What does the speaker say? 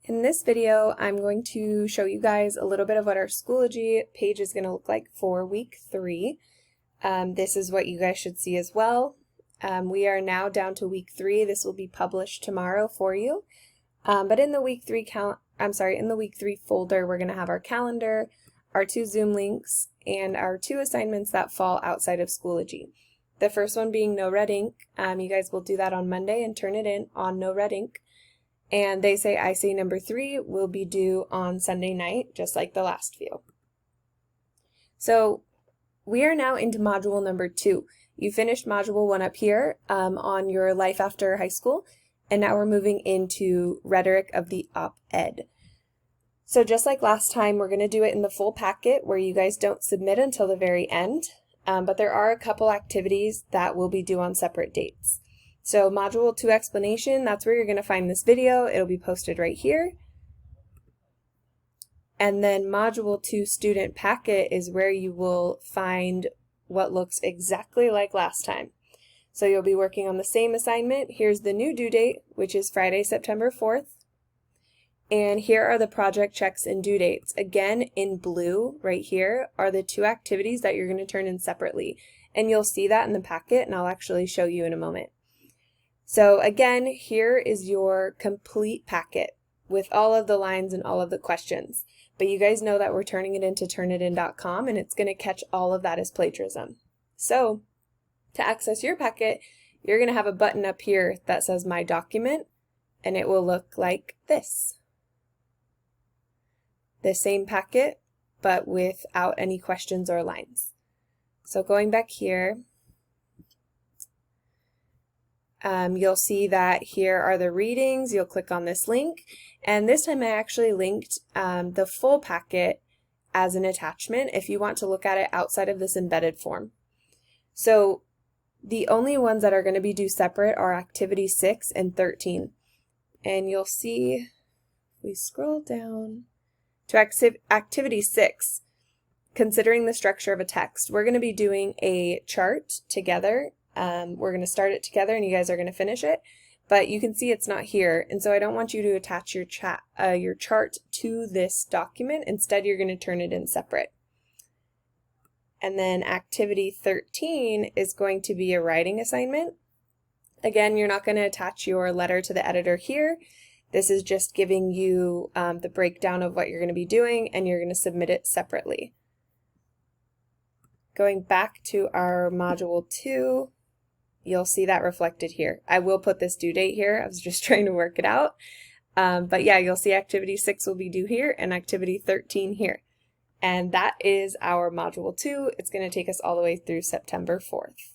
In this video, I'm going to show you guys a little bit of what our Schoology page is going to look like for week 3. This is what you guys should see as well. We are now down to week 3. This will be published tomorrow for you. But in the week 3 folder, we're going to have our calendar, our 2 Zoom links, and our 2 assignments that fall outside of Schoology. The first one being no red ink. You guys will do that on Monday and turn it in on no red ink. And they say I say number 3 will be due on Sunday night, just like the last few. So we are now into module number 2. You finished module 1 up here on your life after high school, and now we're moving into rhetoric of the op-ed. So just like last time, we're going to do it in the full packet where you guys don't submit until the very end, but there are a couple activities that will be due on separate dates. So module 2 explanation, that's where you're going to find this video. It'll be posted right here. And then module 2 student packet is where you will find what looks exactly like last time. So you'll be working on the same assignment. Here's the new due date, which is Friday, September 4th. And here are the project checks and due dates. Again, in blue right here are the 2 activities that you're going to turn in separately. And you'll see that in the packet, and I'll actually show you in a moment. So again, here is your complete packet with all of the lines and all of the questions. But you guys know that we're turning it into turnitin.com, and it's going to catch all of that as plagiarism. So to access your packet, you're going to have a button up here that says My Document, and it will look like this. The same packet, but without any questions or lines. So going back here, you'll see that here are the readings. You'll click on this link, and this time I actually linked the full packet as an attachment if you want to look at it outside of this embedded form. So the only ones that are going to be due separate are activity 6 and 13. And you'll see, we scroll down to activity 6, considering the structure of a text. We're going to be doing a chart together. We're going to start it together and you guys are going to finish it, but you can see it's not here, and so I don't want you to attach your chart to this document. Instead, you're going to turn it in separate. And then activity 13 is going to be a writing assignment. Again, you're not going to attach your letter to the editor here. This is just giving you the breakdown of what you're going to be doing, and you're going to submit it separately. Going back to our module 2, you'll see that reflected here. I will put this due date here. I was just trying to work it out. But yeah, you'll see activity 6 will be due here and activity 13 here. And that is our module 2. It's going to take us all the way through September 4th.